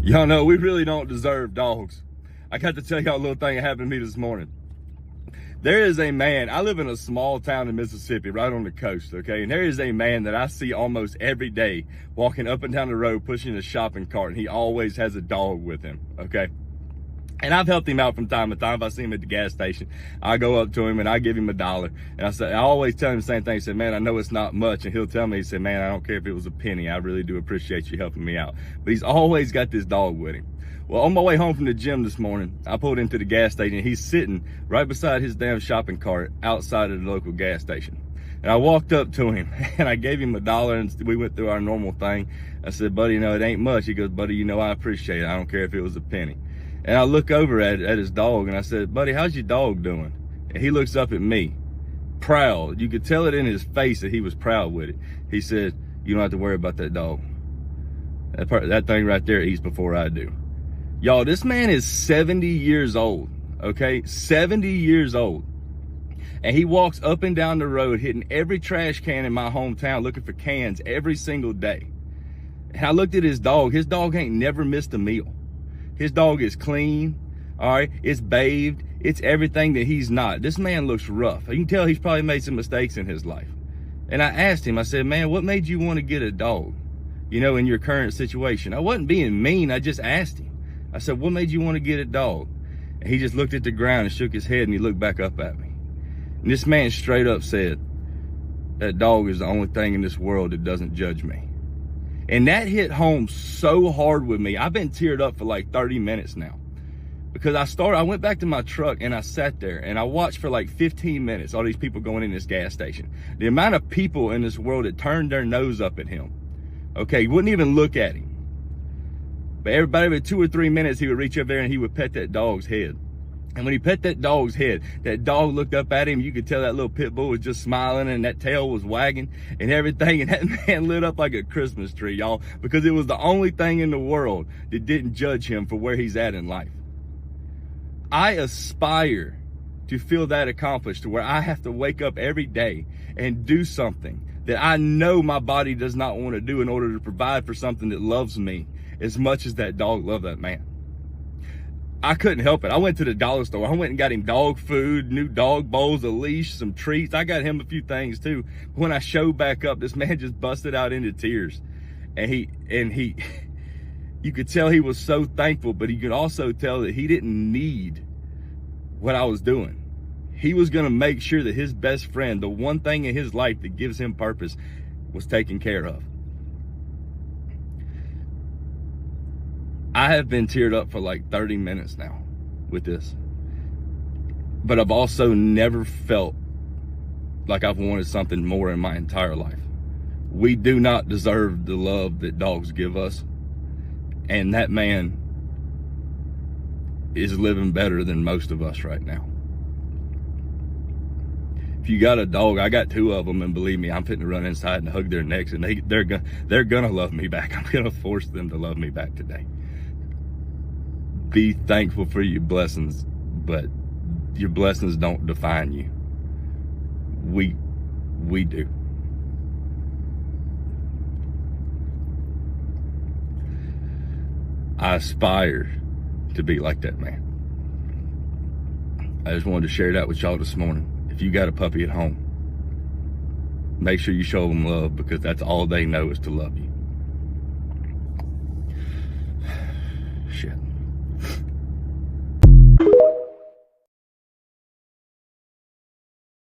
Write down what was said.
Y'all know we really don't deserve dogs. I got to tell y'all a little thing that happened to me this morning. There is a man, I live in a small town in Mississippi, right on the coast, okay? And there is a man that I see almost every day walking up and down the road pushing a shopping cart, and he always has a dog with him, okay? And I've helped him out from time to time. If I see him at the gas station, I go up to him and I give him $1. And I always tell him the same thing. I said, man, I know it's not much. And he'll tell me, he said, man, I don't care if it was a penny. I really do appreciate you helping me out. But he's always got this dog with him. Well, on my way home from the gym this morning, I pulled into the gas station. He's sitting right beside his damn shopping cart outside of the local gas station. And I walked up to him and I gave him $1 and we went through our normal thing. I said, buddy, you know, it ain't much. He goes, buddy, you know, I appreciate it. I don't care if it was a penny. And I look over at his dog and I said, buddy, how's your dog doing? And he looks up at me, proud. You could tell it in his face that he was proud with it. He said, you don't have to worry about that dog. That thing right there eats before I do. Y'all, this man is 70 years old, okay? 70 years old. And he walks up and down the road hitting every trash can in my hometown looking for cans every single day. And I looked at his dog. His dog ain't never missed a meal. His dog is clean, all right? It's bathed. It's everything that he's not. This man looks rough. You can tell he's probably made some mistakes in his life. And I asked him, I said, man, what made you want to get a dog, you know, in your current situation? I wasn't being mean. I just asked him. I said, what made you want to get a dog? And he just looked at the ground and shook his head and he looked back up at me. And this man straight up said, that dog is the only thing in this world that doesn't judge me. And that hit home so hard with me. I've been teared up for like 30 minutes now. Because I went back to my truck and I sat there and I watched for like 15 minutes, all these people going in this gas station. The amount of people in this world that turned their nose up at him. Okay, wouldn't even look at him. But every 2 or 3 minutes, he would reach up there and he would pet that dog's head. And when he pet that dog's head, that dog looked up at him. You could tell that little pit bull was just smiling and that tail was wagging and everything. And that man lit up like a Christmas tree, y'all, because it was the only thing in the world that didn't judge him for where he's at in life. I aspire to feel that accomplished, to where I have to wake up every day and do something that I know my body does not want to do in order to provide for something that loves me as much as that dog loved that man. I couldn't help it. I went to the dollar store. I went and got him dog food, new dog bowls, a leash, some treats. I got him a few things too. When I showed back up, this man just busted out into tears. And he you could tell he was so thankful, but you could also tell that he didn't need what I was doing. He was going to make sure that his best friend, the one thing in his life that gives him purpose, was taken care of. I have been teared up for like 30 minutes now with this. But I've also never felt like I've wanted something more in my entire life. We do not deserve the love that dogs give us. And that man is living better than most of us right now. If you got a dog, I got 2 of them, and believe me, I'm fitting to run inside and hug their necks, and they're gonna love me back. I'm gonna force them to love me back today. Be thankful for your blessings, but your blessings don't define you. We do. I aspire to be like that man. I just wanted to share that with y'all this morning. If you got a puppy at home, make sure you show them love, because that's all they know is to love you.